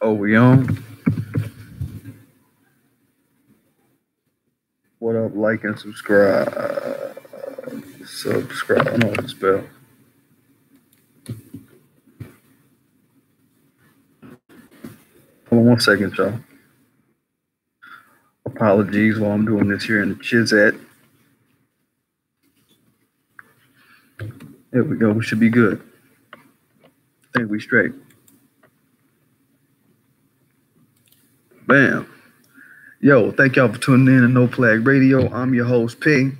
Oh, we on? What up? Like and subscribe. Subscribe. I don't know what to spell. Hold on 1 second, y'all. Apologies while I'm doing this here in the Chizat. There we go. We should be good. I think we straight. Bam. Yo, thank y'all for tuning in to No Flag Radio. I'm your host, P.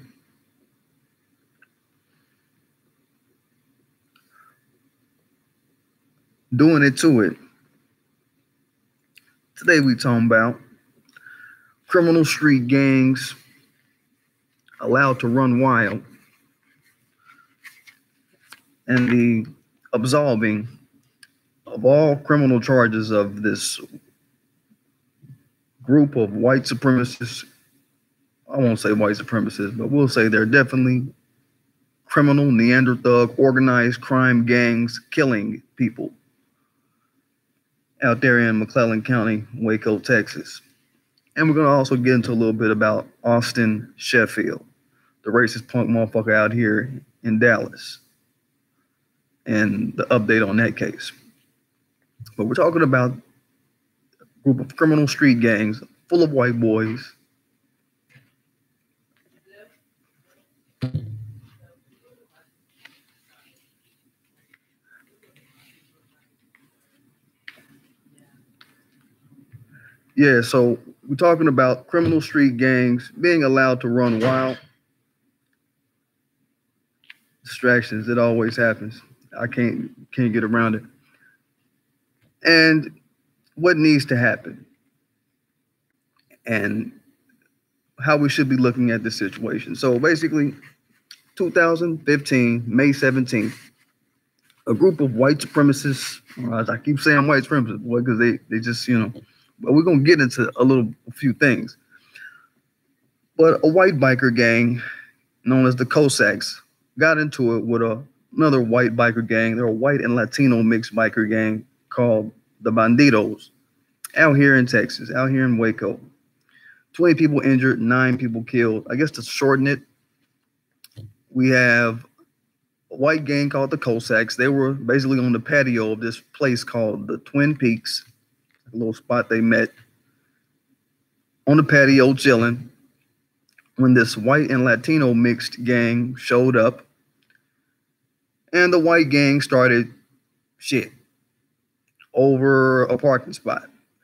Doing it to it. Today we talking about criminal street gangs allowed to run wild and the absolving of all criminal charges of this group of white supremacists. I won't say white supremacists, but we'll say they're definitely criminal Neanderthal organized crime gangs killing people out there in McClellan County, Waco, Texas. And we're going to also get into a little bit about Austin Sheffield, the racist punk motherfucker out here in Dallas, and the update on that case. But we're talking about a group of criminal street gangs full of white boys so we're talking about criminal street gangs being allowed to run wild. Distractions, it always happens. I can't get around it. And what needs to happen and how we should be looking at this situation. So basically, 2015, May 17th, a group of white supremacists, I keep saying white supremacists, because they just, but we're going to get into a few things. But a white biker gang known as the Cossacks got into it with another white biker gang. They're a white and Latino mixed biker gang called the Bandidos out here in Texas, out here in Waco. 20 people injured, 9 people killed. I guess to shorten it, we have a white gang called the Cossacks. They were basically on the patio of this place called the Twin Peaks, a little spot they met on the patio chilling when this white and Latino mixed gang showed up, and the white gang started shit over a parking spot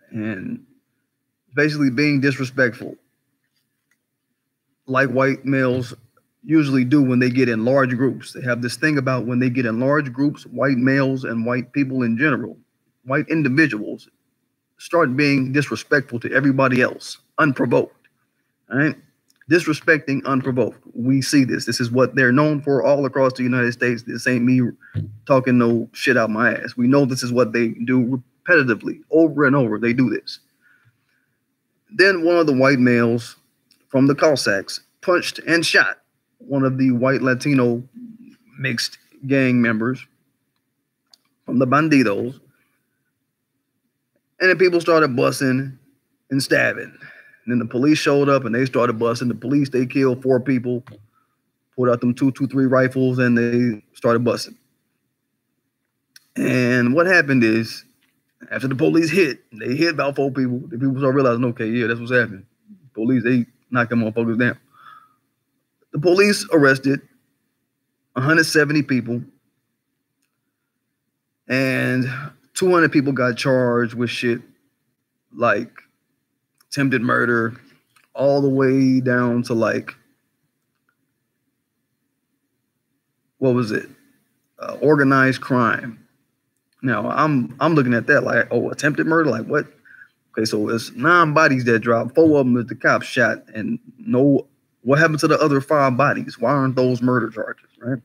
and basically being disrespectful like white males usually do when they get in large groups. They have this thing about when they get in large groups, white males and white people in general, white individuals, start being disrespectful to everybody else, unprovoked. All right? Disrespecting unprovoked. We see this. This is what they're known for all across the United States. This ain't me talking no shit out my ass. We know this is what they do repetitively, over and over. They do this. Then one of the white males from the Cossacks punched and shot one of the white Latino mixed gang members from the Bandidos. And then people started busting and stabbing. And then the police showed up and they started busting. The police, they killed 4 people, pulled out them 223 rifles, and they started busting. And what happened is, after the police they hit about 4 people. The people started realizing, okay, yeah, that's what's happening. Police, they knocked them motherfuckers down. The police arrested 170 people, and 200 people got charged with shit like attempted murder, all the way down to like, what was it? Organized crime. Now I'm looking at that like, oh, attempted murder, like what? Okay, so it's 9 bodies that dropped. 4 of them that the cops shot, and no, what happened to the other 5 bodies? Why aren't those murder charges, right?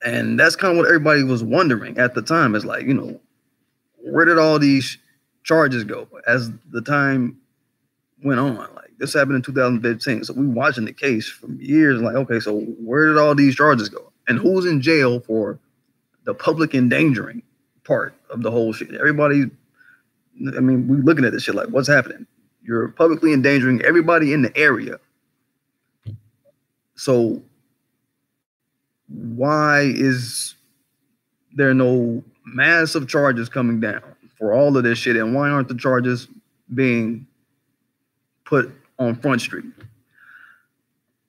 And that's kind of what everybody was wondering at the time. Is like, where did all these charges go as the time went on? Like, this happened in 2015. So we watching the case for years. Like, okay, so where did all these charges go? And who's in jail for the public endangering part of the whole shit. Everybody, I mean, we're looking at this shit like, what's happening? You're publicly endangering everybody in the area. So why is there no massive charges coming down for all of this shit? And why aren't the charges being put on Front Street?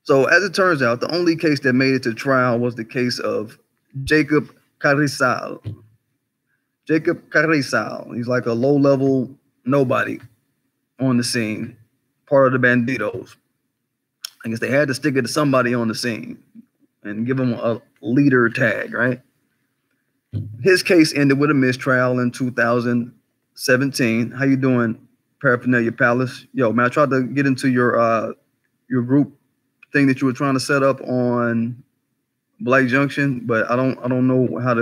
So as it turns out, the only case that made it to trial was the case of Jacob Carrizal. Jacob Carrizal. He's like a low-level nobody on the scene, part of the Bandidos. I guess they had to stick it to somebody on the scene and give him a leader tag, right? His case ended with a mistrial in 2017. How you doing, Paraphernalia Palace? Yo, man, I tried to get into your group thing that you were trying to set up on Black Junction, but I don't know how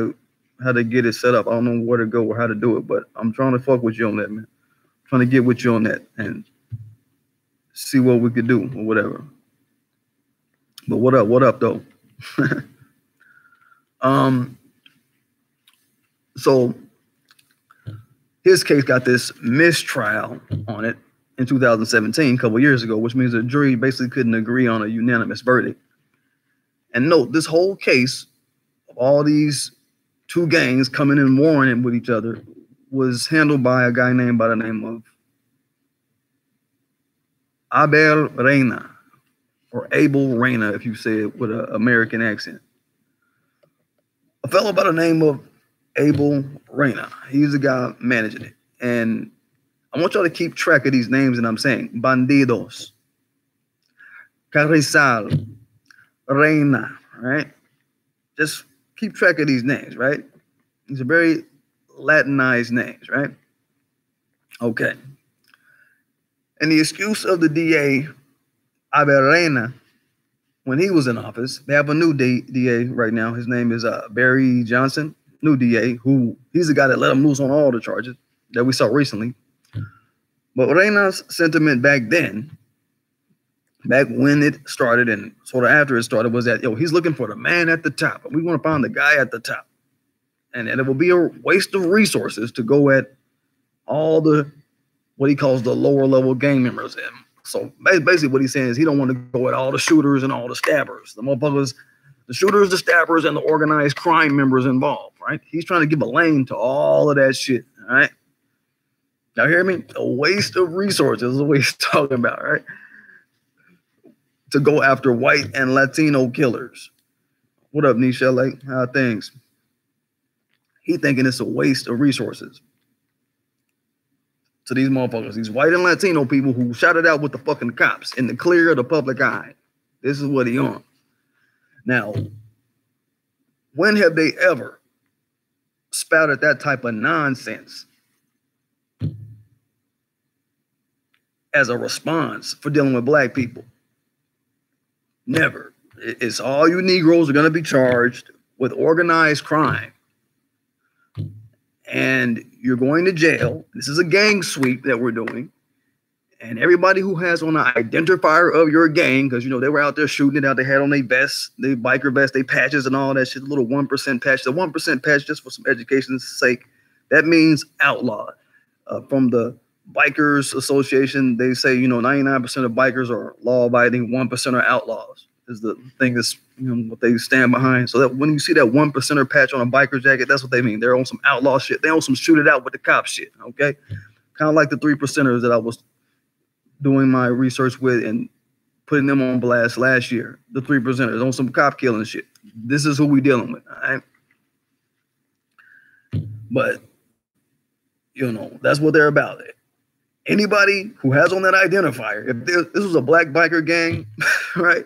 to get it set up. I don't know where to go or how to do it, but I'm trying to fuck with you on that, man. I'm trying to get with you on that and see what we could do or whatever. But what up though? So his case got this mistrial on it in 2017, a couple years ago, which means the jury basically couldn't agree on a unanimous verdict. And note, this whole case of all these two gangs coming in warring with each other was handled by a guy named by the name of Abel Reina, or Abel Reina, if you say it with an American accent. A fellow by the name of Abel Reina. He's the guy managing it. And I want y'all to keep track of these names that I'm saying. Bandidos, Carrizal, Reina, right? Just keep track of these names, right? These are very Latinized names, right? Okay. And the excuse of the DA, Abel Reina, when he was in office, they have a new DA right now. His name is Barry Johnson, new DA, who he's the guy that let him loose on all the charges that we saw recently. But Reina's sentiment back then, back when it started and sort of after it started, was that, yo, he's looking for the man at the top. And we want to find the guy at the top. And it will be a waste of resources to go at all the, what he calls the lower level gang members. And so basically what he's saying is he don't want to go at all the shooters and all the stabbers, the motherfuckers, the shooters, the stabbers, and the organized crime members involved, right? He's trying to give a lane to all of that shit, all right? Y'all hear me? A waste of resources is what he's talking about, right? To go after white and Latino killers. What up, Nichelle? How are things? He thinking it's a waste of resources. To these motherfuckers, these white and Latino people who shouted out with the fucking cops in the clear of the public eye. This is what he on. Now, when have they ever spouted that type of nonsense as a response for dealing with black people? Never. It's all you Negroes are going to be charged with organized crime. And you're going to jail. This is a gang sweep that we're doing. And everybody who has on an identifier of your gang, because, you know, they were out there shooting it out, they had on their vests, their biker vests, their patches and all that shit, a little 1% patch. The 1% patch, just for some education's sake, that means outlaw. From the Bikers Association, they say, you know, 99% of bikers are law-abiding, 1% are outlaws. Is the thing that's, you know, what they stand behind. So that when you see that 1%er patch on a biker jacket, that's what they mean. They're on some outlaw shit. They on some shoot it out with the cop shit. Okay, kind of like the 3%ers that I was doing my research with and putting them on blast last year. The 3%ers on some cop killing shit. This is who we dealing with. All right, but you know that's what they're about. Anybody who has on that identifier, if this was a black biker gang, right?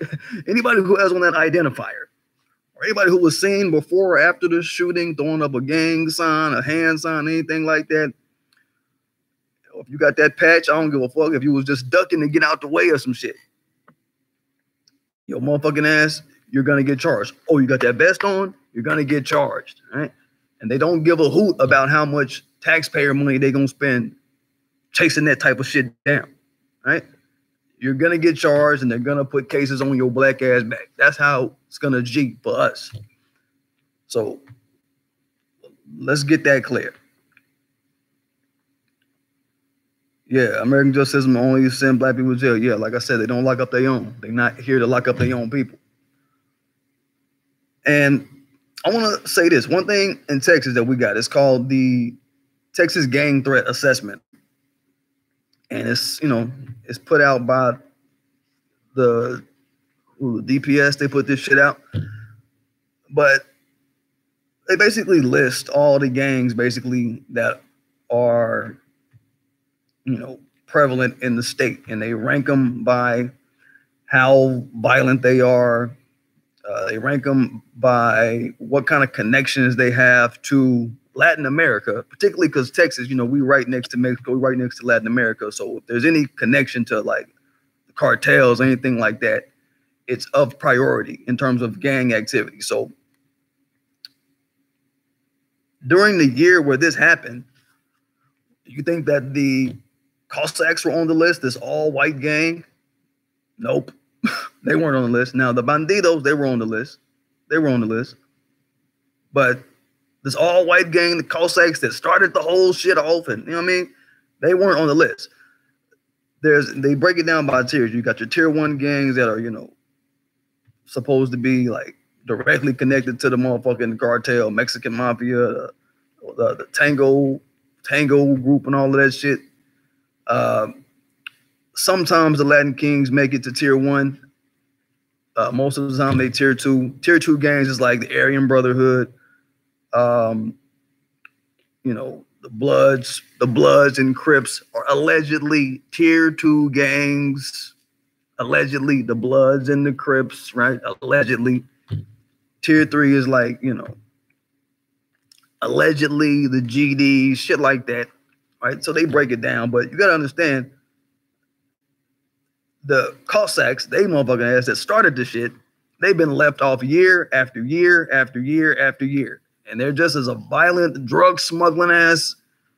Anybody who has on that identifier, or anybody who was seen before or after the shooting, throwing up a gang sign, a hand sign, anything like that, if you got that patch, I don't give a fuck. If you was just ducking to get out the way of some shit, your motherfucking ass, you're gonna get charged. Oh, you got that vest on, you're gonna get charged, right? And they don't give a hoot about how much taxpayer money they gonna spend chasing that type of shit down, right? You're gonna get charged and they're gonna put cases on your black ass back. That's how it's gonna G for us. So let's get that clear. Yeah, American justice system only send black people to jail. Yeah, like I said, they don't lock up their own. They're not here to lock up their own people. And I want to say this. One thing in Texas that we got is called the Texas Gang Threat Assessment. And it's, you know, it's put out by the DPS. They put this shit out. But they basically list all the gangs basically that are, you know, prevalent in the state. And they rank them by how violent they are. They rank them by what kind of connections they have to Latin America, particularly because Texas, you know, we right next to Mexico, we right next to Latin America. So if there's any connection to like the cartels, anything like that, it's of priority in terms of gang activity. So during the year where this happened, you think that the Cossacks were on the list, this all-white gang? Nope. They weren't on the list. Now, the Bandidos, they were on the list. They were on the list. But this all-white gang, the Cossacks that started the whole shit off, and you know what I mean? They weren't on the list. They break it down by tiers. You got your tier 1 gangs that are, you know, supposed to be like directly connected to the motherfucking cartel, Mexican mafia, the Tango group and all of that shit. Sometimes the Latin Kings make it to tier 1. Most of the time they tier 2. Tier 2 gangs is like the Aryan Brotherhood. You know, the Bloods and Crips are allegedly tier 2 gangs. Allegedly, the Bloods and the Crips, right? Allegedly. Tier 3 is like, you know, allegedly the GDs, shit like that, right? So they break it down, but you got to understand the Cossacks, they motherfucking ass that started the shit, they've been left off year after year after year after year. And they're just as a violent drug smuggling ass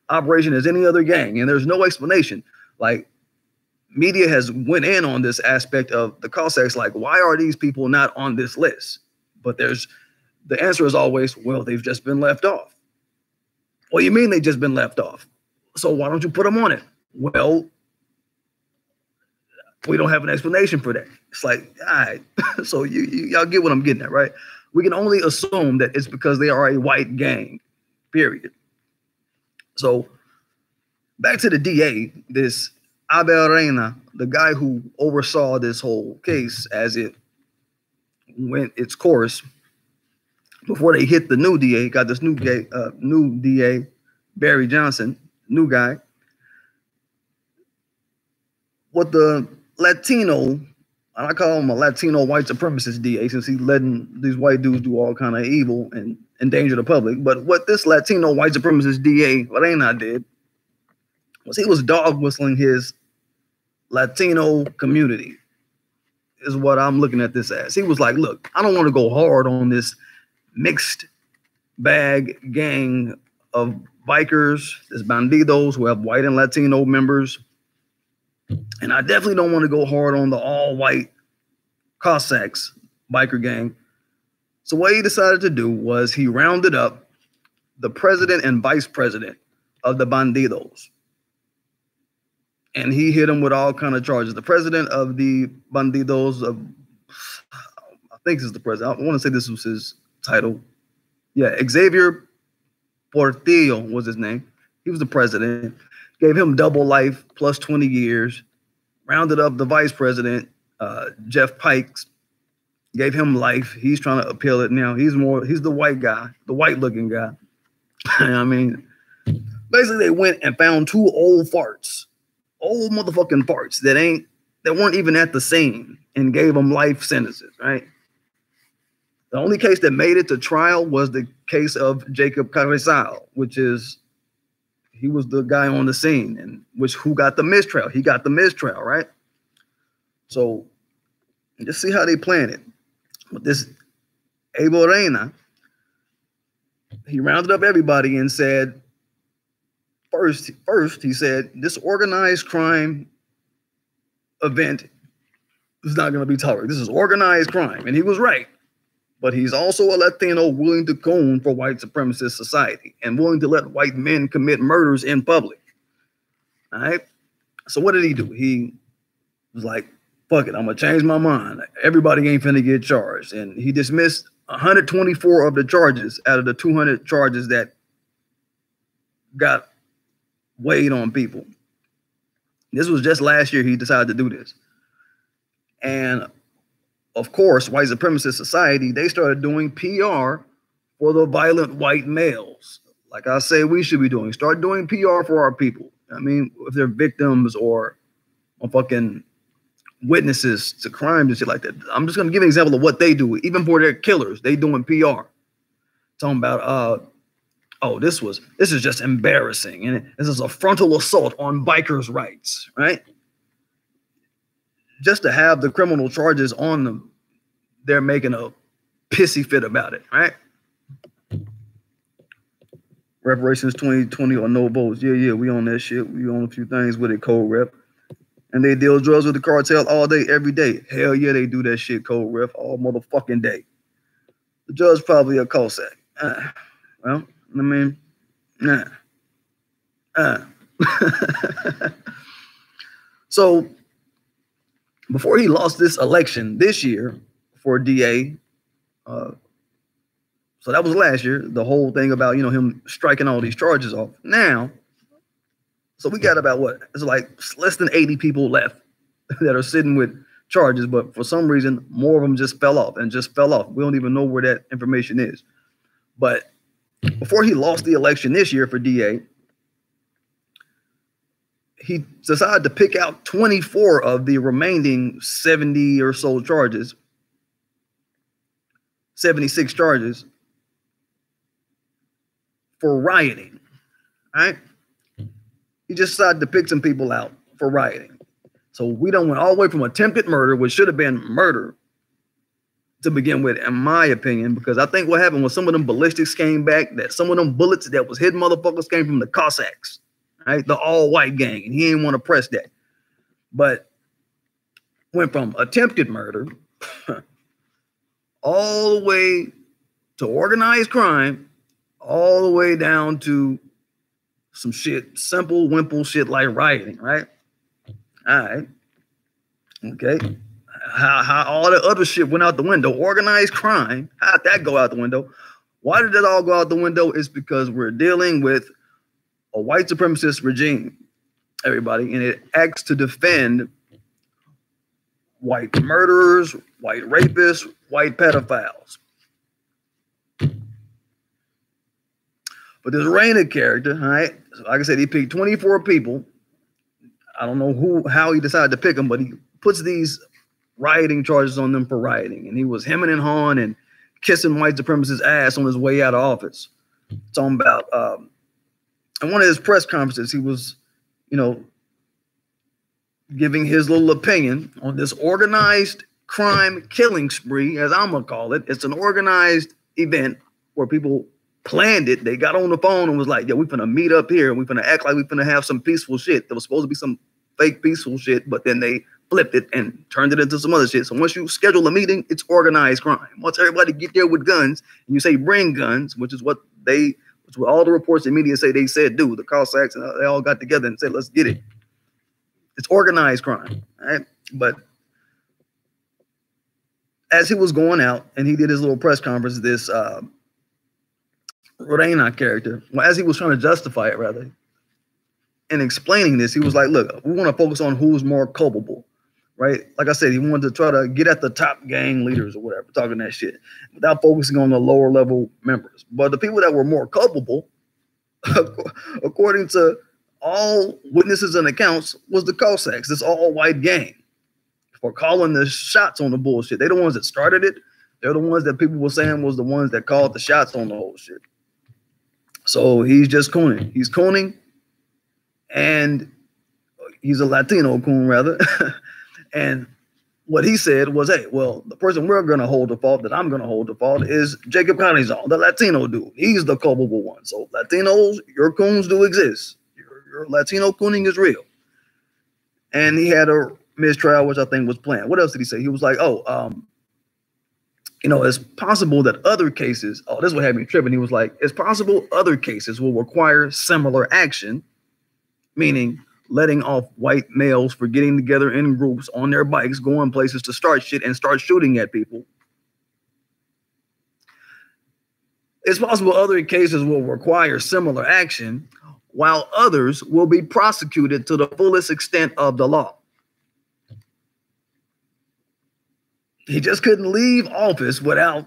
operation as any other gang. And there's no explanation. Like, media has went in on this aspect of the Cossacks, like, why are these people not on this list? But the answer is always, well, they've just been left off. What do you mean they just been left off? So why don't you put them on it? Well, we don't have an explanation for that. It's like, all right, so y'all get what I'm getting at, right? We can only assume that it's because they are a white gang, period. So back to the DA, this Abel Reina, the guy who oversaw this whole case as it went its course, before they hit the new DA, got this new DA, Barry Johnson, new guy. What the Latino, and I call him a Latino white supremacist DA, since he's letting these white dudes do all kind of evil and endanger the public. But what this Latino white supremacist DA, Reina, did was he was dog whistling his Latino community, is what I'm looking at this as. He was like, look, I don't want to go hard on this mixed bag gang of bikers, this Bandidos who have white and Latino members. And I definitely don't want to go hard on the all-white Cossacks biker gang. So what he decided to do was he rounded up the president and vice president of the Bandidos. And he hit him with all kind of charges. The president of the Bandidos, I think this is the president. I want to say this was his title. Yeah, Xavier Portillo was his name. He was the president. Gave him double life plus 20 years. Rounded up the vice president, Jeff Pikes. Gave him life. He's trying to appeal it now. He's the white guy, the white looking guy. I mean, basically they went and found 2 old farts, old motherfucking farts that weren't even at the scene, and gave them life sentences, right? The only case that made it to trial was the case of Jacob Carrizal, which is, he was the guy on the scene, and who got the mistrial. He got the mistrial, right? So just see how they planned it. With this Abel Reina, he rounded up everybody and said, first he said, this organized crime event is not going to be tolerated. This is organized crime. And he was right. but he's also a Latino willing to coon for white supremacist society and willing to let white men commit murders in public. All right. So what did he do? He was like, fuck it, I'm going to change my mind. Everybody ain't finna get charged. And he dismissed 124 of the charges out of the 200 charges that got weighed on people. This was just last year he decided to do this. And of course, white supremacist society, they started doing PR for the violent white males. Like I say, we should be doing. Start doing PR for our people. I mean, if they're victims or fucking witnesses to crimes and shit like that. I'm just going to give an example of what they do. Even for their killers, they doing PR. Talking about, oh, this is just embarrassing. And this is a frontal assault on bikers' rights, right? Just to have the criminal charges on them, they're making a pissy fit about it, right? Reparations 2020 or no votes. Yeah, we on that shit. We on a few things with it, Code Rep. And they deal drugs with the cartel all day, every day. Hell yeah, they do that shit, Code Rep, all motherfucking day. The judge probably a Cossack. Well, I mean, nah. So, before he lost this election this year for DA, so that was last year, the whole thing about, him striking all these charges off. Now, so we got about what? It's like less than 80 people left that are sitting with charges, but for some reason, more of them just fell off. We don't even know where that information is. But before he lost the election this year for DA, he decided to pick out 24 of the remaining 70 or so charges, 76 charges for rioting, right? He just decided to pick some people out for rioting. So we done went all the way from attempted murder, which should have been murder to begin with, in my opinion, because I think what happened was some of them ballistics came back, that some of them bullets that was hitting motherfuckers came from the Cossacks, right? The all-white gang, and he didn't want to press that. But went from attempted murder all the way to organized crime, all the way down to some shit, simple, wimple shit like rioting, right? All right. Okay. How all the other shit went out the window. Organized crime, how'd that go out the window? Why did it all go out the window? It's because we're dealing with a white supremacist regime, everybody, and it acts to defend white murderers, white rapists, white pedophiles. But this Rainer character, all right, like I said, he picked 24 people. I don't know how he decided to pick them, but he puts these rioting charges on them for rioting. And he was hemming and hawing and kissing white supremacist ass on his way out of office. Talking about, in one of his press conferences, he was, giving his little opinion on this organized crime killing spree, as I'm going to call it. It's an organized event where people planned it. They got on the phone and was like, yeah, we finna meet up here and we finna act like we finna have some peaceful shit. There was supposed to be some fake peaceful shit, but then they flipped it and turned it into some other shit. So once you schedule a meeting, it's organized crime. Once everybody get there with guns and you say bring guns, which is what all the reports in media say they said do. The Cossacks, and they all got together and said, let's get it. It's organized crime, right? But as he was going out and he did his little press conference, this Rodena character, well, as he was trying to justify it, rather, and explaining this, he was like, look, we want to focus on who's more culpable, right? Like I said, he wanted to try to get at the top gang leaders or whatever, talking that shit, without focusing on the lower level members. But the people that were more culpable, according to all witnesses and accounts, was the Cossacks, this all-white gang, for calling the shots on the bullshit. They're the ones that started it. They're the ones that people were saying was the ones that called the shots on the whole shit. So he's just cooning. He's cooning, and he's a Latino coon, rather. And what he said was, hey, well, the person we're going to hold the fault, that I'm going to hold the fault, is Jacob Carrizal, the Latino dude. He's the culpable one. So Latinos, your coons do exist. Your Latino cooning is real. And he had a mistrial, which I think was planned. What else did he say? He was like, oh, you know, it's possible that other cases, oh, this is what had me tripping. He was like, it's possible other cases will require similar action, meaning letting off white males for getting together in groups on their bikes, going places to start shit and start shooting at people. It's possible other cases will require similar action, while others will be prosecuted to the fullest extent of the law. He just couldn't leave office without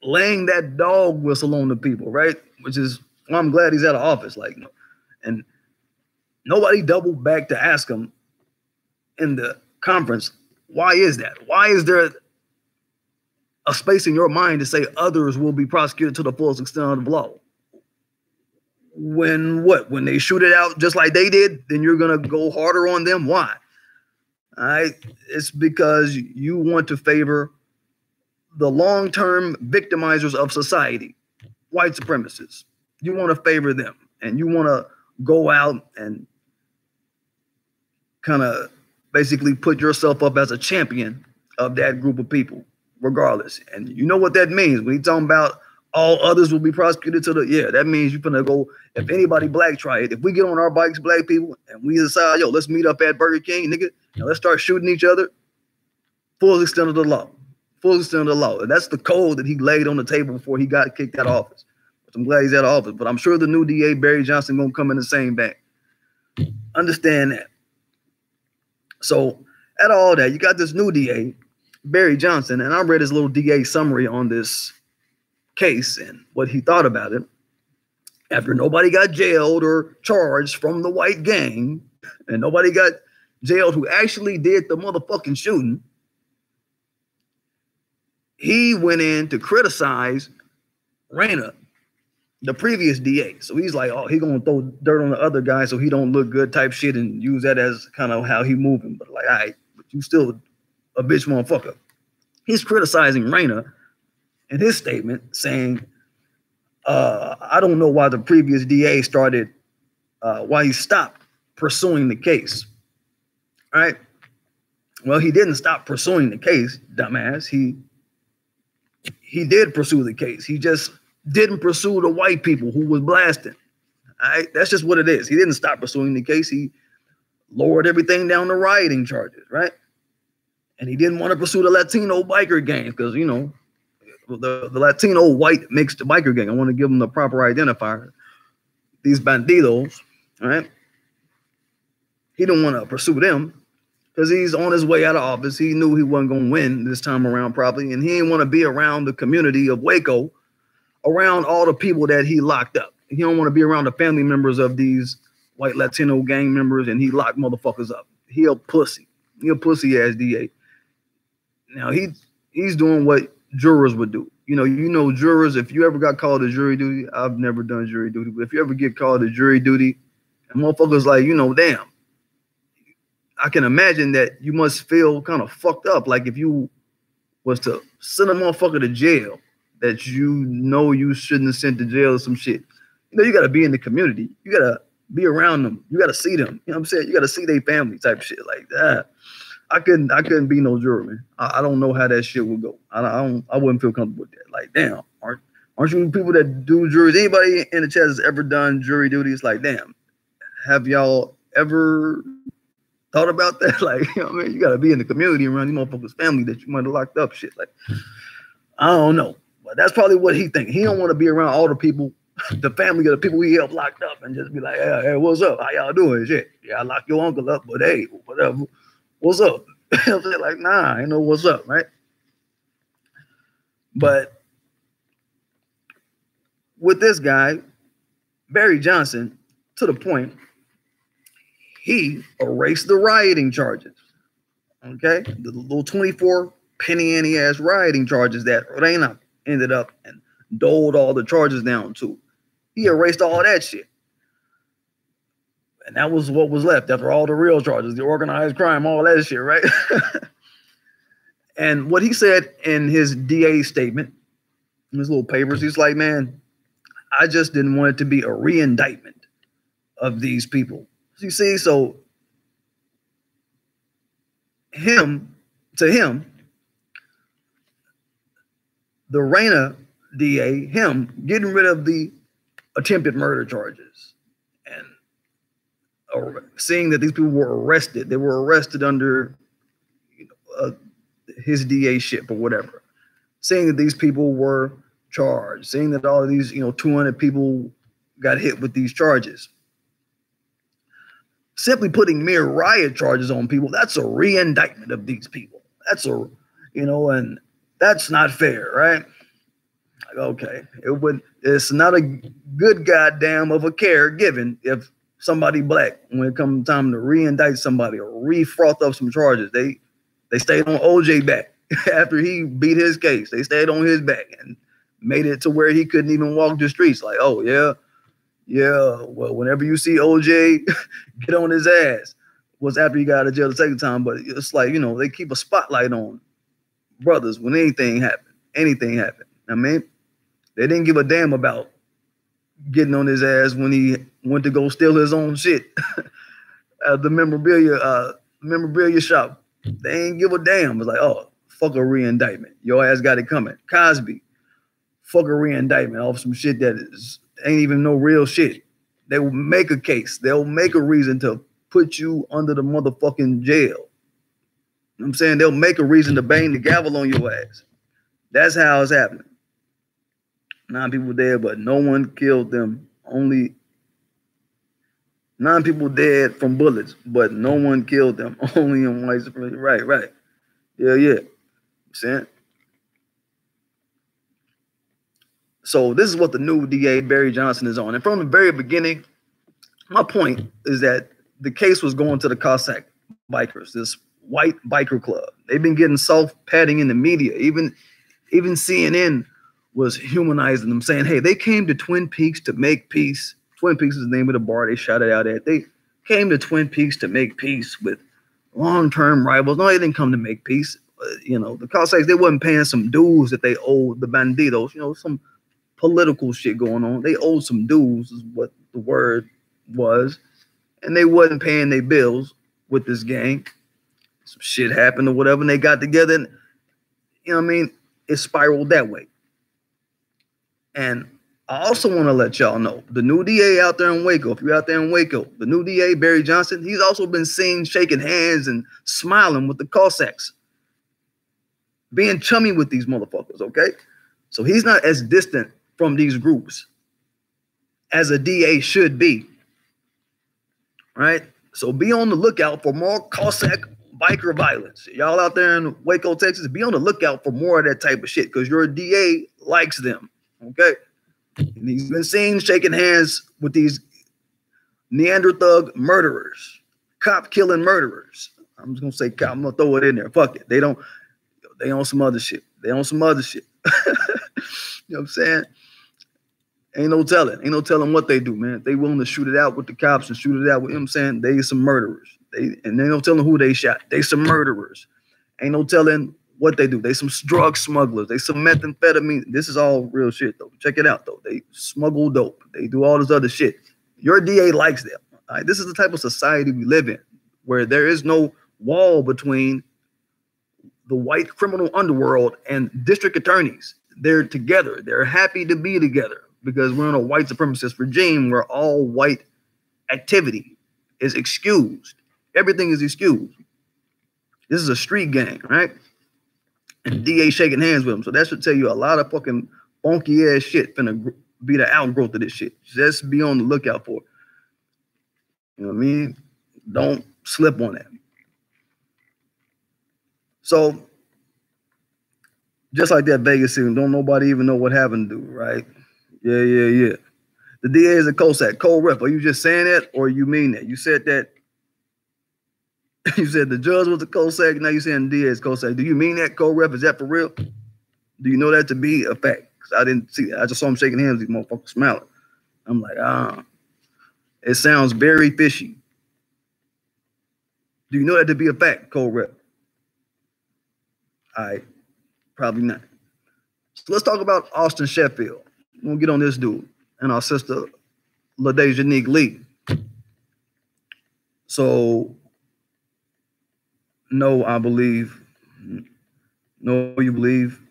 laying that dog whistle on the people, right? Which is, well, I'm glad he's out of office. Like, and nobody doubled back to ask him in the conference, why is that? Why is there a space in your mind to say others will be prosecuted to the fullest extent of the law? When what? When they shoot it out just like they did, then you're gonna go harder on them? Why? All right, it's because you want to favor the long-term victimizers of society, white supremacists. You want to favor them, and you want to go out and kind of basically put yourself up as a champion of that group of people, regardless. And you know what that means when he's talking about all others will be prosecuted to the, yeah, that means you're gonna go, if anybody black try it, if we get on our bikes, black people, and we decide, yo, let's meet up at Burger King, nigga, and let's start shooting each other, full extent of the law. Full extent of the law. And that's the code that he laid on the table before he got kicked out of office. I'm glad he's out of office, but I'm sure the new DA, Barry Johnson, gonna come in the same bag. Understand that. So at all that, you got this new DA, Barry Johnson, and I read his little DA summary on this case and what he thought about it. After nobody got jailed or charged from the white gang, and nobody got jailed who actually did the motherfucking shooting, he went in to criticize Reyna, the previous DA. So he's like, oh, he gonna throw dirt on the other guy so he don't look good type shit and use that as kind of how he moving. But like, all right, but you still a bitch motherfucker. He's criticizing Reyna in his statement saying, I don't know why the previous DA started, why he stopped pursuing the case. All right. Well, he didn't stop pursuing the case, dumbass. He did pursue the case. He just didn't pursue the white people who was blasting. All right, that's just what it is. He didn't stop pursuing the case. He lowered everything down to rioting charges, right? And he didn't want to pursue the Latino biker gang because, you know, the Latino white mixed biker gang. I want to give them the proper identifier. These bandidos, all right? He didn't want to pursue them because he's on his way out of office. He knew he wasn't going to win this time around probably, and he didn't want to be around the community of Waco, around all the people that he locked up. He don't want to be around the family members of these white Latino gang members, and he locked motherfuckers up. He a pussy. He a pussy ass DA. Now he's doing what jurors would do. You know, jurors, if you ever got called to jury duty, I've never done jury duty, but if you ever get called to jury duty, and motherfuckers like, you know, damn, I can imagine that you must feel kind of fucked up. Like if you was to send a motherfucker to jail that you know you shouldn't have sent to jail or some shit. You know, you got to be in the community. You got to be around them. You got to see them. You know what I'm saying? You got to see their family type shit like that. I couldn't be no juror, man. I don't know how that shit would go. I wouldn't feel comfortable with that. Like, damn, aren't you people that do juries? Anybody in the chat has ever done jury duty? It's like, damn, have y'all ever thought about that? Like, you know what I mean? You got to be in the community around these motherfuckers' family that you might have locked up shit. Like, I don't know. But that's probably what he thinks. He don't want to be around all the people, the family of the people he helped locked up and just be like, hey, what's up? How y'all doing? Shit. Yeah, I locked your uncle up, but hey, whatever. What's up? I'm like, nah, I ain't know what's up, right? But with this guy, Barry Johnson, to the point, he erased the rioting charges. Okay? The little 24 penny ante ass rioting charges that Reyna ended up and doled all the charges down to. He erased all that shit. And that was what was left after all the real charges, the organized crime, all that shit, right? And what he said in his DA statement, in his little papers, he's like, man, I just didn't want it to be a re-indictment of these people. You see, so to him, the Reyna DA, him getting rid of the attempted murder charges and seeing that these people were arrested. They were arrested under his DA ship or whatever. Seeing that these people were charged, seeing that all of these, 200 people got hit with these charges. Simply putting mere riot charges on people, that's a re-indictment of these people. That's and that's not fair, right? Like, okay, it's not a good goddamn of a care given if somebody black, when it comes time to re-indict somebody or re-froth up some charges, they stayed on OJ back after he beat his case. They stayed on his back and made it to where he couldn't even walk the streets. Like, oh yeah, well, whenever you see OJ get on his ass, was after he got out of jail the second time. But it's like, they keep a spotlight on brothers when anything happened. I mean, they didn't give a damn about getting on his ass when he went to go steal his own shit at the memorabilia shop. They ain't give a damn. It's like, oh, fuck a re-indictment. Your ass got it coming. Cosby, fuck a re-indictment off some shit that ain't even no real shit. They will make a case. They'll make a reason to put you under the motherfucking jail. You know what I'm saying? They'll make a reason to bang the gavel on your ass. That's how it's happening. 9 people dead, but no one killed them. Only 9 people dead from bullets, but no one killed them. Only in white supremacy. Right. Yeah. See? So this is what the new DA, Barry Johnson, is on. And from the very beginning, my point is that the case was going to the Cossack bikers, this white biker club. They've been getting soft padding in the media. Even CNN was humanizing them, saying, hey, they came to Twin Peaks to make peace. Twin Peaks is the name of the bar they shot it out at. They came to Twin Peaks to make peace with long-term rivals. No, they didn't come to make peace. The Cossacks, they wasn't paying some dues that they owed the Bandidos, some political shit going on. They owed some dues is what the word was. And they wasn't paying their bills with this gang. Some shit happened or whatever, and they got together and, it spiraled that way. And I also want to let y'all know, the new DA out there in Waco, if you're out there in Waco, the new DA, Barry Johnson, he's also been seen shaking hands and smiling with the Cossacks, being chummy with these motherfuckers, okay? So he's not as distant from these groups as a DA should be, right? So be on the lookout for more Cossack biker violence. Y'all out there in Waco, Texas, be on the lookout for more of that type of shit because your DA likes them, okay? And he's been seen shaking hands with these Neanderthal murderers, cop-killing murderers. I'm just going to say cop. I'm going to throw it in there. Fuck it. They on some other shit. You know what I'm saying? Ain't no telling what they do, man. They willing to shoot it out with the cops and shoot it out with, you know what I'm saying? They some murderers. And they no telling who they shot. They some murderers. Ain't no telling what they do. They some drug smugglers. They some methamphetamine. This is all real shit, though. Check it out, though. They smuggle dope. They do all this other shit. Your DA likes them. All right? This is the type of society we live in, where there is no wall between the white criminal underworld and district attorneys. They're together. They're happy to be together because we're in a white supremacist regime where all white activity is excused. Everything is excused. This is a street gang, right? And DA shaking hands with them. So that should tell you a lot of fucking funky ass shit finna be the outgrowth of this shit. Just be on the lookout for it. You know what I mean? Don't slip on that. So, just like that Vegas scene, don't nobody even know what happened to, right? Yeah. The DA is a Cossack. Co-rep, are you just saying that or you mean that? You said that. You said the judge was a Cossack. Now you're saying the DA is Cossack. Do you mean that, co-rep? Is that for real? Do you know that to be a fact? Because I didn't see it. I just saw him shaking hands. These motherfuckers smiling. I'm like, it sounds very fishy. Do you know that to be a fact, co-rep? All right, probably not. So let's talk about Austin Sheffield. We'll get on this dude and our sister, LaDae Janique Lee. So, no, I believe. No, you believe.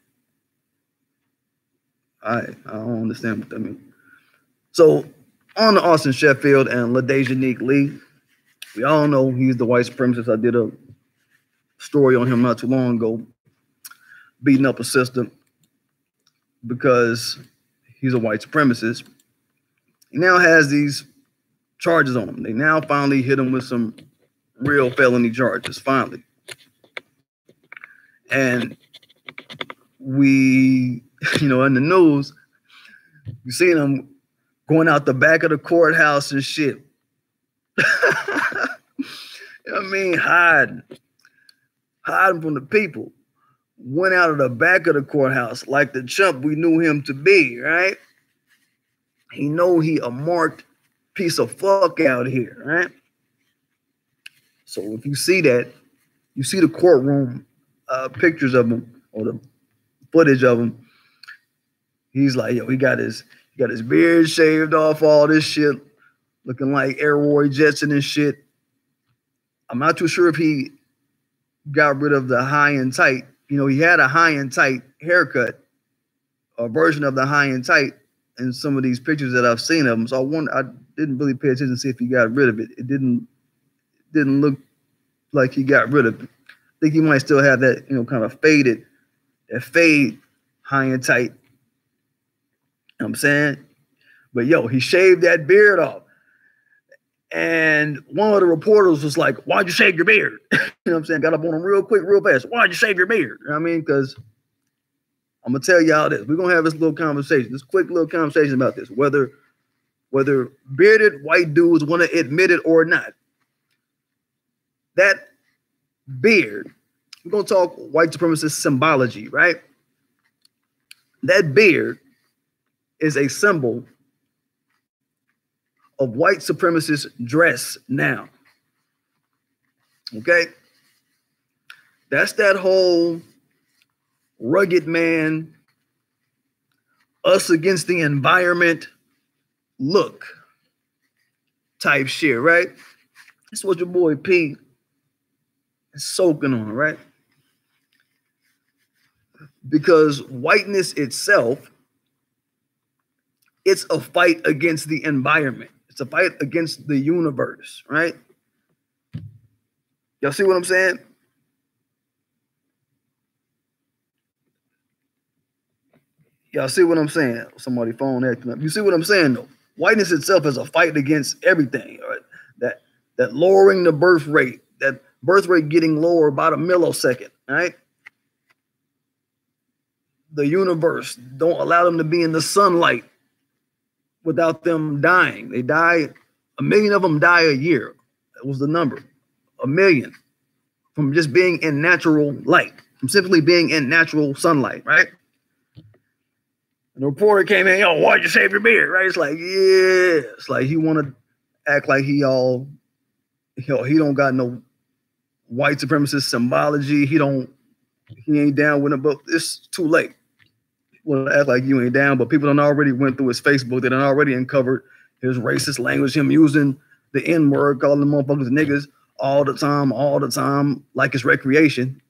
I don't understand what that means. So on to Austin Sheffield and LaDasia Lee. We all know he's the white supremacist. I did a story on him not too long ago, beating up a sister because he's a white supremacist. He now has these charges on him. They now finally hit him with some real felony charges, finally. And we, in the news, you seen him going out the back of the courthouse and shit. Hiding from the people. Went out of the back of the courthouse like the chump we knew him to be, right? He know he a marked piece of fuck out here, right? So if you see that, you see the courtroom pictures of him or the footage of him, he's like, yo, he got his beard shaved off, all this shit, looking like Roy Jetson and shit. I'm not too sure if he got rid of the high and tight. He had a high and tight haircut, a version of the high and tight in some of these pictures that I've seen of him. So I didn't really pay attention to see if he got rid of it. It didn't look like he got rid of it. I think he might still have that, kind of fade high and tight. You know what I'm saying? But yo, he shaved that beard off. And one of the reporters was like, why'd you shave your beard? You know what I'm saying? Got up on him real quick, real fast. Why'd you shave your beard? You know what I mean? Because I'm going to tell y'all this. We're going to have this little conversation, this quick little conversation about this, whether bearded white dudes want to admit it or not. That beard, we're going to talk white supremacist symbology, right? That beard is a symbol of white supremacist dress now. Okay? That's that whole rugged man, us against the environment look type shit, right? That's what your boy P is soaking on, right? Because whiteness itself, it's a fight against the environment. It's a fight against the universe, right? Y'all see what I'm saying? Y'all see what I'm saying? Somebody phone acting up. You see what I'm saying, though? Whiteness itself is a fight against everything, right? That lowering the birth rate, that birth rate getting lower about a millisecond, right? The universe, don't allow them to be in the sunlight without them dying. They die, 1 million of them die a year. That was the number. 1 million from just being in natural light, from simply being in natural sunlight, right? And the reporter came in, yo, why'd you shave your beard, right? It's like, yeah. It's like he want to act like he don't got no white supremacist symbology. He ain't down with it, but it's too late. Want to act like you ain't down, but people done already went through his Facebook. They done already uncovered his racist language, him using the N-word, calling the motherfuckers niggas all the time, like it's recreation.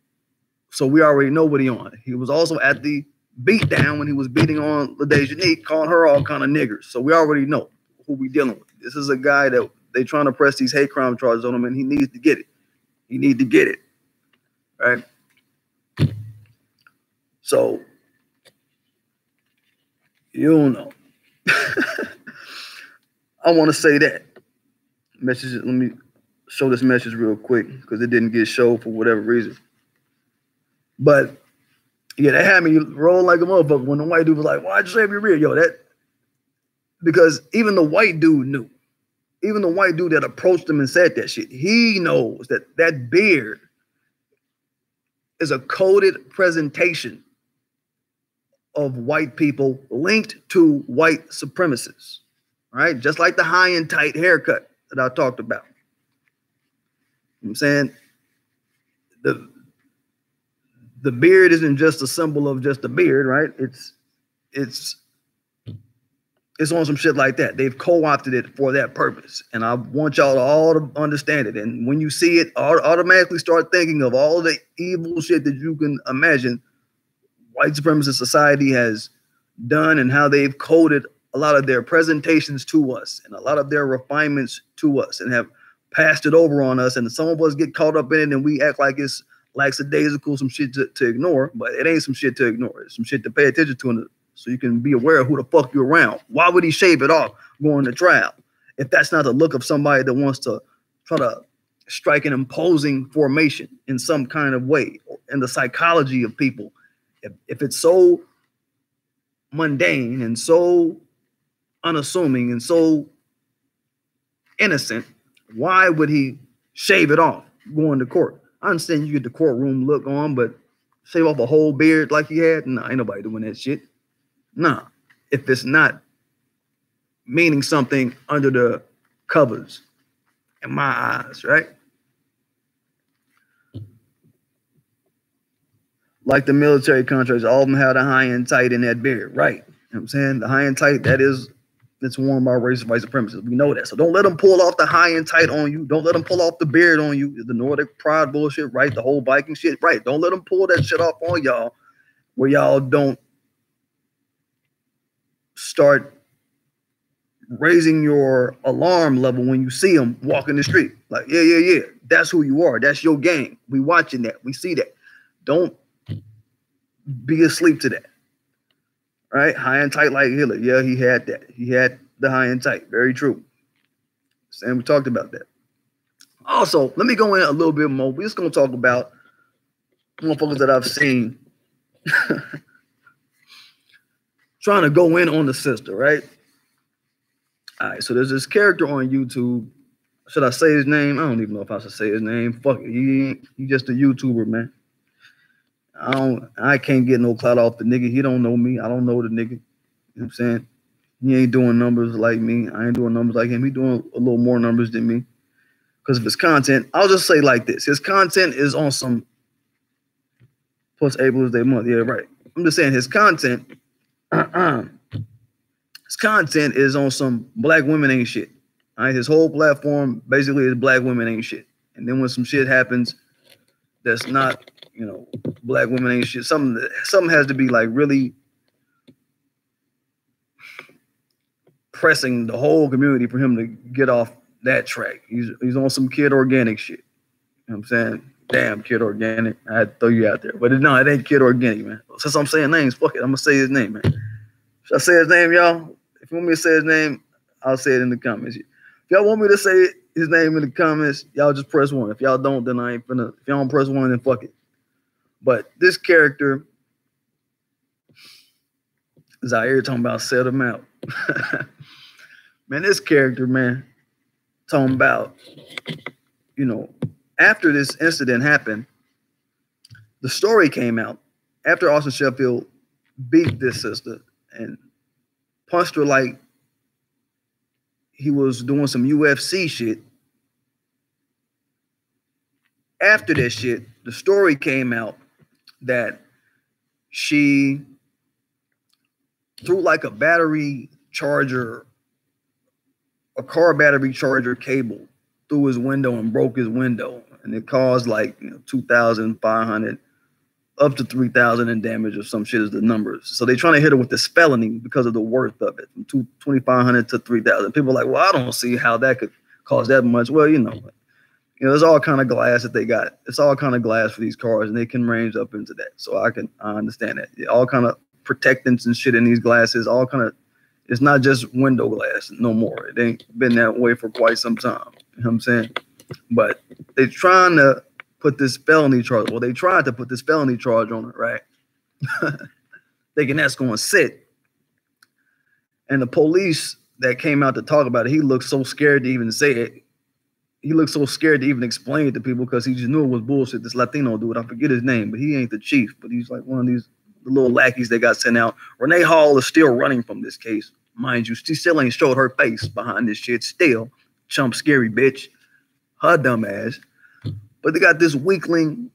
So we already know what he on. He was also at the beat down when he was beating on LaDasia, calling her all kind of niggers. So we already know who we dealing with. This is a guy that they trying to press these hate crime charges on him, and he needs to get it. He need to get it, right? So, you don't know. I want to say that. Message. Let me show this message real quick because it didn't get showed for whatever reason. But yeah, that had me roll like a motherfucker when the white dude was like, why'd you shave your beard? Yo, that, because even the white dude knew. Even the white dude that approached him and said that shit, he knows that that beard is a coded presentation of white people linked to white supremacists, right? Just like the high and tight haircut that I talked about. You know what I'm saying? The beard isn't just a symbol of just a beard, right? It's on some shit like that. They've co-opted it for that purpose. And I want y'all to all to understand it. And when you see it, automatically start thinking of all the evil shit that you can imagine white supremacist society has done and how they've coded a lot of their presentations to us and a lot of their refinements to us and have passed it over on us. And some of us get caught up in it and we act like it's lackadaisical, some shit to ignore, but it ain't some shit to ignore. It's some shit to pay attention to so you can be aware of who the fuck you're around. Why would he shave it off going to trial if that's not the look of somebody that wants to try to strike an imposing formation in some kind of way, in the psychology of people? If it's so mundane and so unassuming and so innocent, why would he shave it off going to court? I understand you get the courtroom look on, but shave off a whole beard like he had? Nah, ain't nobody doing that shit. Nah, if it's not meaning something under the covers, in my eyes, right? Like the military contracts, all of them have the high and tight in that beard, right? You know what I'm saying? The high and tight, that's worn by racist white supremacists. We know that. So don't let them pull off the high and tight on you. Don't let them pull off the beard on you. The Nordic pride bullshit, right? The whole Viking shit, right? Don't let them pull that shit off on y'all where y'all don't start raising your alarm level when you see them walking the street. Like, yeah. That's who you are. That's your game. We watching that. We see that. Don't be asleep to that. Right? High and tight like Hitler. Yeah, he had that. He had the high and tight. Very true. And we talked about that. Also, let me go in a little bit more. We're just going to talk about motherfuckers that I've seen trying to go in on the sister, right? All right, so there's this character on YouTube. Should I say his name? I don't even know if I should say his name. Fuck it. He just a YouTuber, man. I can't get no clout off the nigga. He don't know me. I don't know the nigga. You know what I'm saying? He ain't doing numbers like me. I ain't doing numbers like him. He doing a little more numbers than me. Because of his content. I'll just say like this. His content is on some plus April is their month. Yeah, right. I'm just saying his content his content is on some black women ain't shit. All right, his whole platform basically is black women ain't shit. And then when some shit happens that's not, you know, black women ain't shit, something has to be like really pressing the whole community for him to get off that track. He's on some Kid Organic shit. You know what I'm saying? Damn, Kid Organic. I had to throw you out there. But no, it ain't Kid Organic, man. Since I'm saying names, fuck it. I'm going to say his name, man. Should I say his name, y'all? If you want me to say his name, I'll say it in the comments. If y'all want me to say his name in the comments, y'all just press 1. If y'all don't, then I ain't finna. If y'all don't press 1, then fuck it. But this character is out here talking about set him out. Man, this character, man, talking about, you know, after this incident happened, the story came out after Austin Sheffield beat this sister and punched her like he was doing some UFC shit. After that shit, the story came out that she threw like a battery charger, a car battery charger cable through his window and broke his window. And it caused like, you know, 2,500 up to 3,000 in damage or some shit is the numbers. So they're trying to hit her with this felony because of the worth of it, from 2,500 to 3,000. People are like, well, I don't see how that could cause that much. Well, you know, there's all kind of glass that they got. It's all kind of glass for these cars, and they can range up into that. So I understand that. All kind of protectants and shit in these glasses, all kind of, it's not just window glass no more. It ain't been that way for quite some time. You know what I'm saying? But they're trying to put this felony charge. Well, they tried to put this felony charge on her, right? Thinking that's going to sit. And the police that came out to talk about it, he looked so scared to even say it. He looked so scared to even explain it to people because he just knew it was bullshit. This Latino dude, I forget his name, but he ain't the chief, but he's like one of these little lackeys that got sent out. Renee Hall is still running from this case. Mind you, she still ain't showed her face behind this shit still. Chump scary bitch. Her dumb ass. But they got this weakling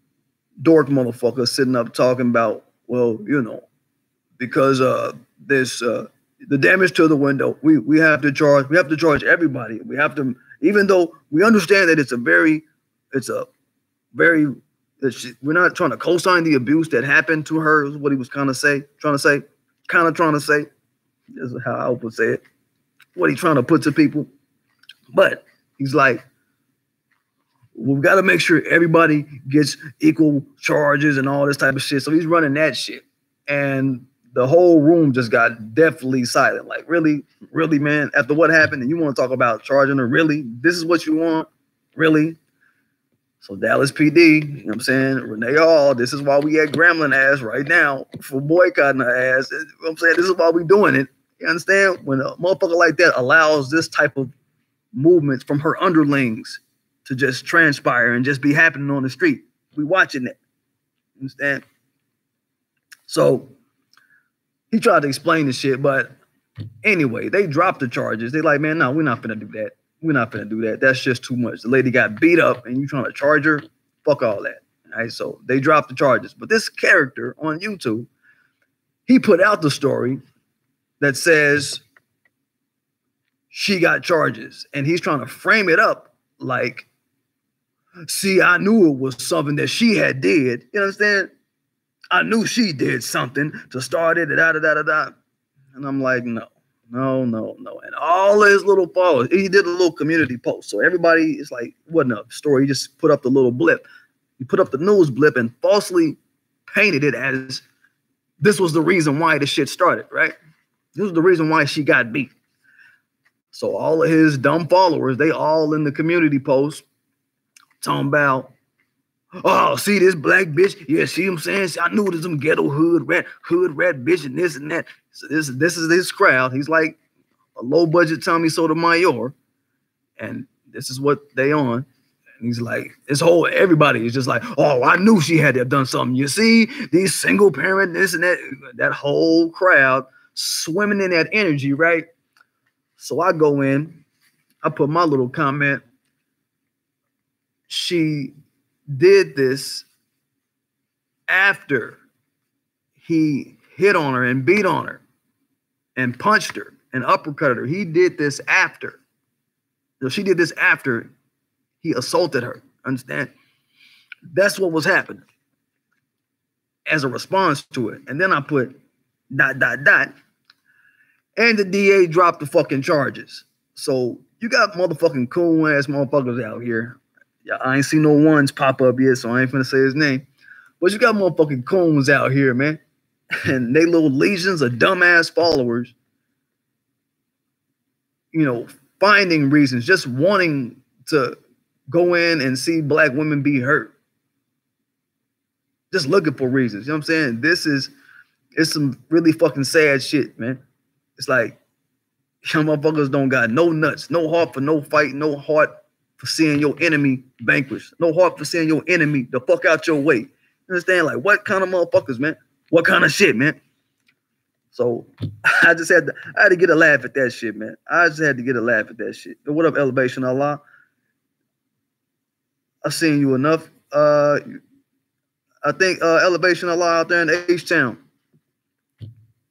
dork motherfucker sitting up talking about, well, you know, because this the damage to the window, we have to charge everybody. We have to, even though we understand that we're not trying to co-sign the abuse that happened to her, is what he was trying to say. kind of trying to say. This is how I would say it. What he's trying to put to people. But he's like, we've got to make sure everybody gets equal charges and all this type of shit. So he's running that shit. And the whole room just got deathly silent. Like, really, really, man, after what happened, and you want to talk about charging her? Really? This is what you want? Really? So Dallas PD, you know what I'm saying? Renee Hall, this is why we at Gremlin ass right now for boycotting her ass. You know what I'm saying? This is why we doing it. You understand? When a motherfucker like that allows this type of movements from her underlings to just transpire and just be happening on the street, we watching that. You understand? So he tried to explain the shit, but anyway, they dropped the charges. They like, man, no, we're not finna do that. We're not finna do that. That's just too much. The lady got beat up and you trying to charge her? Fuck all that. All right, so they dropped the charges. But this character on YouTube, he put out the story that says she got charges. And he's trying to frame it up like, see, I knew it was something that she had did. You understand? I knew she did something to start it, da-da-da-da-da. And I'm like, no. And all his little followers, he did a little community post. So everybody is like, wasn't a story. He just put up the little blip. He put up the news blip and falsely painted it as this was the reason why the shit started, right? This was the reason why she got beat. So all of his dumb followers, they all in the community post talking about, oh, see this black bitch? Yeah, see what I'm saying? I knew it was some ghetto hood rat bitch and this and that. So this is this crowd. He's like a low budget Tommy Sotomayor, and this is what they on. And he's like, everybody is just like, oh, I knew she had to have done something. You see, these single parent, this and that whole crowd swimming in that energy, right? So I go in, I put my little comment. She did this after he hit on her and beat on her and punched her and uppercutted her. He did this after. So she did this after he assaulted her. Understand? That's what was happening as a response to it. And then I put ... And the DA dropped the fucking charges. So you got motherfucking coon ass motherfuckers out here. Yeah, I ain't seen no ones pop up yet, so I ain't finna say his name. But you got motherfucking Coons out here, man. And they little legions of dumbass followers, you know, finding reasons, just wanting to go in and see black women be hurt. Just looking for reasons. You know what I'm saying? It's some really fucking sad shit, man. It's like, some motherfuckers don't got no nuts, no heart for no fight, no heart for seeing your enemy vanquished. No heart for seeing your enemy the fuck out your way. You understand? Like, what kind of motherfuckers, man? What kind of shit, man? So I had to get a laugh at that shit, man. I just had to get a laugh at that shit. But what up, Elevation Allah? I've seen you enough. I think Elevation Allah out there in H-Town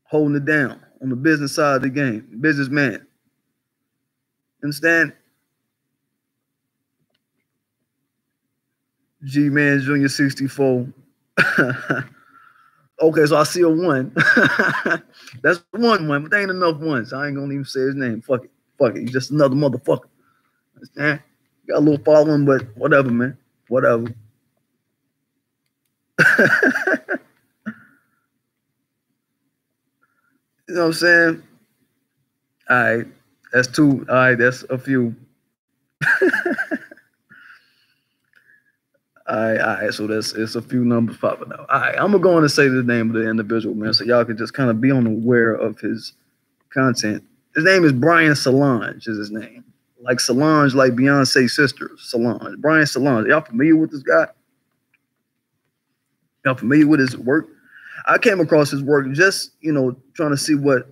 holding it down on the business side of the game. Businessman. Understand? G-Man Junior 64. Okay, so I see a 1. That's one, but there ain't enough ones. I ain't gonna even say his name. Fuck it. He's just another motherfucker. Understand? Got a little following, but whatever, man. Whatever. You know what I'm saying? All right. That's 2. All right, that's a few. All right, so it's a few numbers popping out. All right, I'm gonna go on and say the name of the individual, man, so y'all can just kind of be unaware of his content. His name is Brian Solange, is his name. Like Solange, like Beyonce's sister, Solange. Brian Solange. Y'all familiar with this guy? Y'all familiar with his work? I came across his work just, you know, trying to see what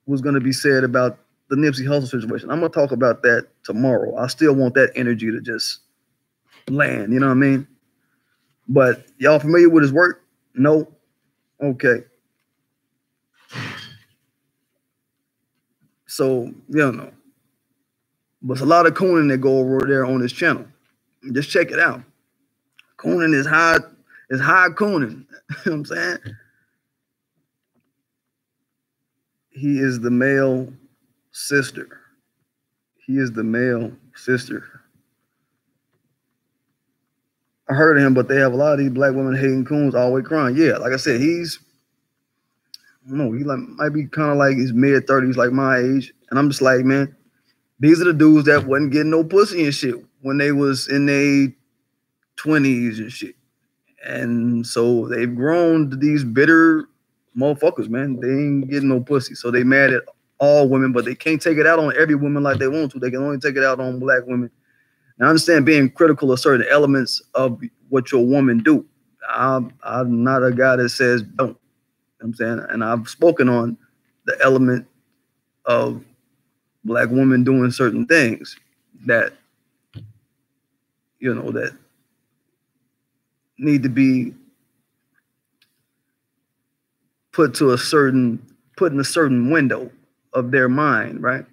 was going to be said about the Nipsey Hussle situation. I'm gonna talk about that tomorrow. I still want that energy to just land, you know what I mean? But y'all familiar with his work? No? Okay. So, you don't know. But it's a lot of cooning that go over there on his channel. Just check it out. Cooning is high cooning. You know what I'm saying? He is the male sister. He is the male sister. I heard of him, but they have a lot of these black women hating Coons always crying. Yeah, like I said, he's, I don't know, he like might be kind of like his mid-30s, like my age. And I'm just like, man, these are the dudes that wasn't getting no pussy and shit when they was in their 20s and shit. And so they've grown to these bitter motherfuckers, man. They ain't getting no pussy. So they mad at all women, but they can't take it out on every woman like they want to. They can only take it out on black women. And I understand being critical of certain elements of what your woman do. I'm not a guy that says don't. You know what I'm saying? And I've spoken on the element of black women doing certain things that, you know, that need to be put in a certain window of their mind, right?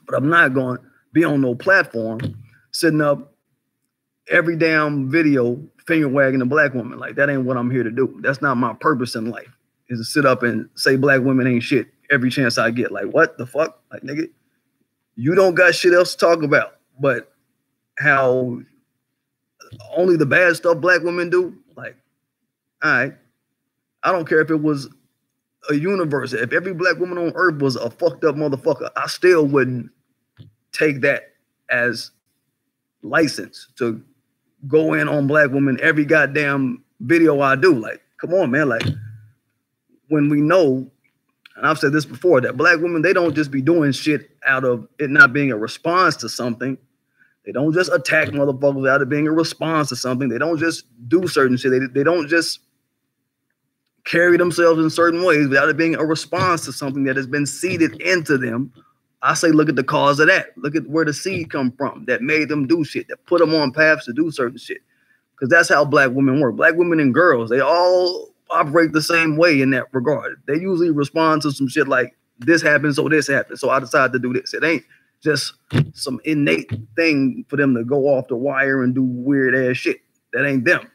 But I'm not going to be on no platform sitting up every damn video finger wagging a black woman. Like, that ain't what I'm here to do. That's not my purpose in life, is to sit up and say black women ain't shit every chance I get. Like, what the fuck? Like, nigga, you don't got shit else to talk about but how only the bad stuff black women do. Like, all right, I don't care if it was a universe. If every black woman on earth was a fucked up motherfucker, I still wouldn't take that as license to go in on black women every goddamn video I do. Like, come on, man. Like, when we know, and I've said this before, that black women, they don't just be doing shit out of it not being a response to something. They don't just attack motherfuckers out of being a response to something. They don't just do certain shit. They don't just carry themselves in certain ways without it being a response to something that has been seeded into them. I say, look at the cause of that. Look at where the seed come from that made them do shit, that put them on paths to do certain shit. Because that's how black women work. Black women and girls, they all operate the same way in that regard. They usually respond to some shit like, this happened, so this happened, so I decided to do this. It ain't just some innate thing for them to go off the wire and do weird ass shit. That ain't them.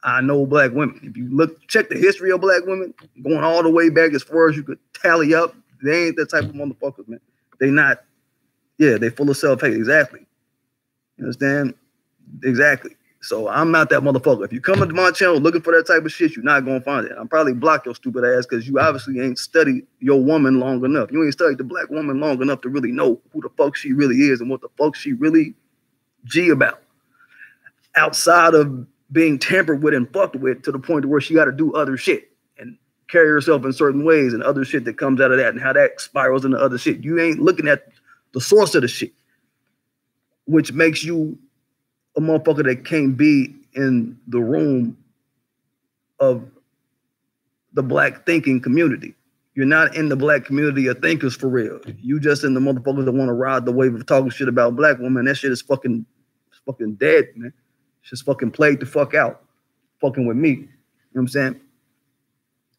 I know black women. If you look, check the history of black women, going all the way back as far as you could tally up, they ain't that type of motherfuckers, man. They not, yeah, they full of self-hate. Exactly. You understand? Exactly. So I'm not that motherfucker. If you come into my channel looking for that type of shit, you're not going to find it. I'll probably block your stupid ass because you obviously ain't studied your woman long enough. You ain't studied the black woman long enough to really know who the fuck she really is and what the fuck she really G about. Outside of being tampered with and fucked with to the point where she got to do other shit and carry herself in certain ways and other shit that comes out of that and how that spirals into other shit. You ain't looking at the source of the shit, which makes you a motherfucker that can't be in the room of the black thinking community. You're not in the black community of thinkers for real. You just in the motherfuckers that want to ride the wave of talking shit about black women. That shit is fucking dead, man. It's just fucking played the fuck out, fucking with me. You know what I'm saying?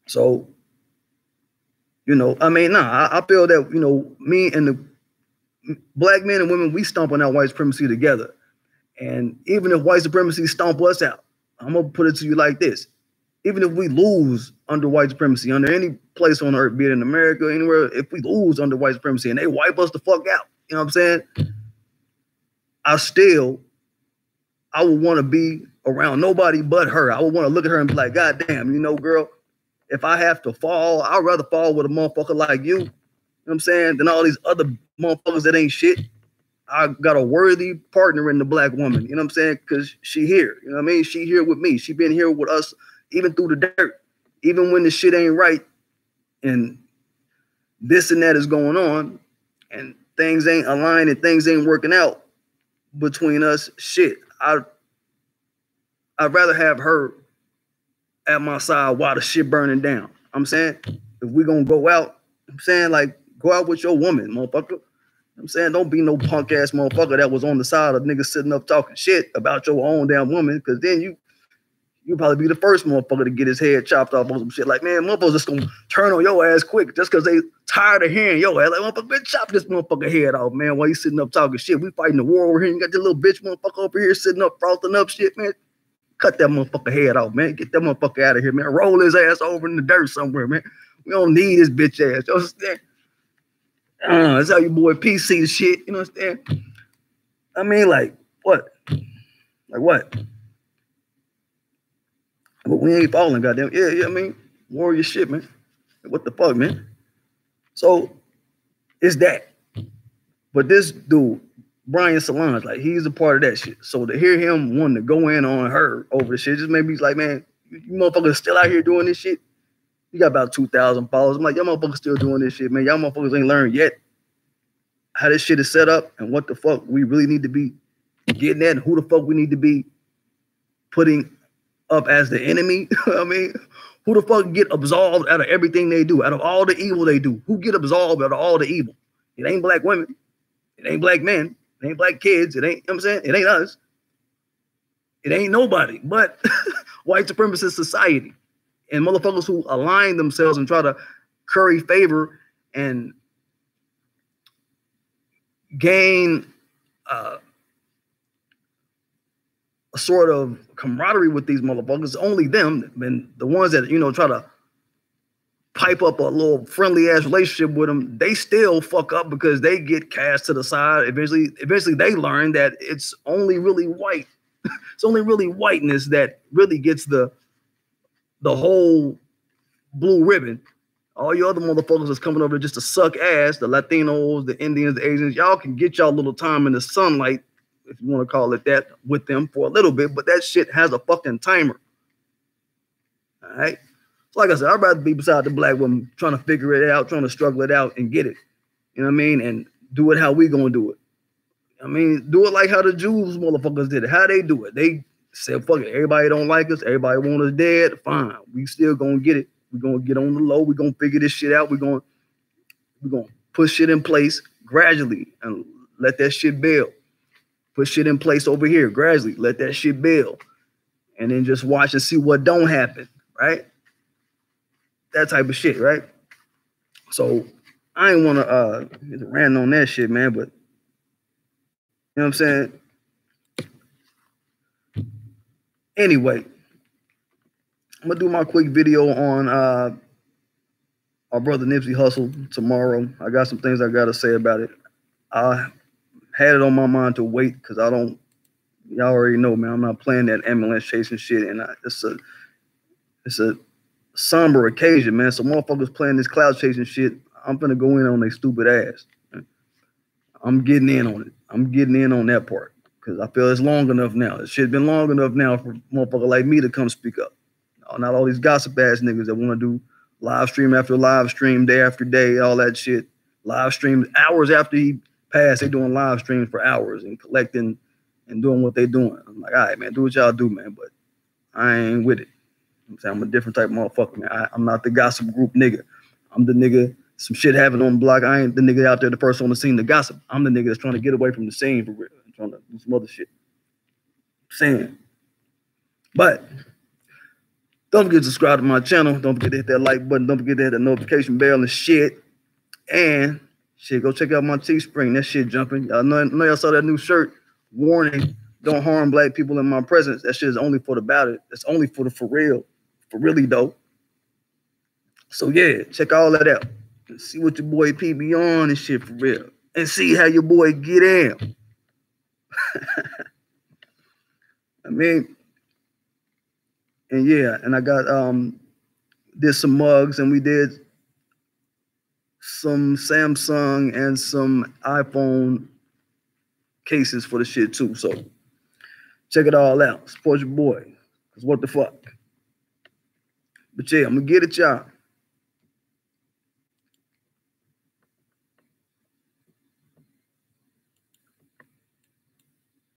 So, you know, I mean, I feel that, you know, me and the black men and women, we stomp on that white supremacy together. And even if white supremacy stomp us out, I'm going to put it to you like this. Even if we lose under white supremacy, under any place on earth, be it in America, anywhere, if we lose under white supremacy and they wipe us the fuck out, you know what I'm saying? I would want to be around nobody but her. I would want to look at her and be like, God damn, you know, girl, if I have to fall, I'd rather fall with a motherfucker like you, you know what I'm saying, than all these other motherfuckers that ain't shit. I got a worthy partner in the black woman, you know what I'm saying? Because she here, you know what I mean? She here with me. She been here with us even through the dirt, even when the shit ain't right and this and that is going on and things ain't aligned and things ain't working out between us. Shit, I'd rather have her at my side while the shit burning down. I'm saying, if we gonna go out, I'm saying, like, go out with your woman, motherfucker. I'm saying, don't be no punk ass motherfucker that was on the side of niggas sitting up talking shit about your own damn woman, because then you probably be the first motherfucker to get his head chopped off on some shit. Like, man, motherfuckers just gonna turn on your ass quick just because they tired of hearing your ass. Like, motherfucker, bitch, chop this motherfucker head off, man, while you sitting up talking shit. We fighting the war over here. You got this little bitch motherfucker over here sitting up frothing up shit, man. Cut that motherfucker head off, man. Get that motherfucker out of here, man. Roll his ass over in the dirt somewhere, man. We don't need this bitch ass. You understand? That's how your boy P see the shit. You know what I'm saying? I mean, like, what? Like, what? But we ain't falling, goddamn. Yeah, I mean, warrior shit, man. What the fuck, man? So, it's that. But this dude, Brian Solange, like, he's a part of that shit. So, to hear him wanting to go in on her over the shit just made me like, man, you motherfuckers still out here doing this shit? You got about 2,000 followers. I'm like, y'all motherfuckers still doing this shit, man. Y'all motherfuckers ain't learned yet how this shit is set up and what the fuck we really need to be getting at and who the fuck we need to be putting up as the enemy. I mean, who the fuck get absolved out of everything they do, out of all the evil they do? Who get absolved out of all the evil? It ain't black women. It ain't black men. It ain't black kids. It ain't, you know what I'm saying? It ain't us. It ain't nobody but white supremacist society and motherfuckers who align themselves and try to curry favor and gain a sort of camaraderie with these motherfuckers. Only them, and the ones that, you know, try to pipe up a little friendly ass relationship with them, they still fuck up because they get cast to the side. Eventually they learn that it's only really white. It's only really whiteness that really gets the whole blue ribbon. All you other motherfuckers that's coming over just to suck ass, the Latinos, the Indians, the Asians, y'all can get y'all little time in the sunlight, if you want to call it that, with them for a little bit, but that shit has a fucking timer. All right? So like I said, I'd rather be beside the black woman trying to figure it out, trying to struggle it out and get it. You know what I mean? And do it how we gonna do it. I mean, do it like how the Jews motherfuckers did it. How they do it. They said, fuck it, everybody don't like us, everybody want us dead, fine. We still gonna get it. We're gonna get on the low. We're gonna figure this shit out. We're gonna put shit in place gradually and let that shit build. Put shit in place over here gradually. Let that shit build. And then just watch and see what don't happen, right? That type of shit, right? So I ain't want to rant on that shit, man, but you know what I'm saying? Anyway, I'm going to do my quick video on our brother Nipsey Hussle tomorrow. I got some things I got to say about it. I had it on my mind to wait because y'all already know, man, I'm not playing that ambulance chasing shit. And it's a somber occasion, man. So motherfuckers playing this cloud chasing shit, I'm finna go in on their stupid ass. I'm getting in on it. I'm getting in on that part because I feel it's long enough now. It shit been long enough now for motherfucker like me to come speak up. Not all these gossip ass niggas that want to do live stream after live stream, day after day, all that shit. Live streams hours after he passed, they doing live streams for hours and collecting and doing what they doing. I'm like, all right, man, do what y'all do, man, but I ain't with it. I'm saying I'm a different type of motherfucker, man. I'm not the gossip group nigga. I'm the nigga, some shit happened on the block. I ain't the nigga out there, the first on the scene to gossip. I'm the nigga that's trying to get away from the scene for real. I'm trying to do some other shit. Saying. But don't forget to subscribe to my channel. Don't forget to hit that like button. Don't forget to hit that notification bell and shit. And shit, go check out my Teespring. That shit jumping. Y'all know y'all saw that new shirt. Warning, don't harm black people in my presence. That shit is only for the about it. It's only for the for real. For really though. So yeah, check all that out. And see what your boy P be on and shit for real. And see how your boy get in. I mean, and yeah, and I got did some mugs and we did some Samsung and some iPhone cases for the shit too. So check it all out. Support your boy. Cause what the fuck. But yeah, I'm gonna get it, y'all.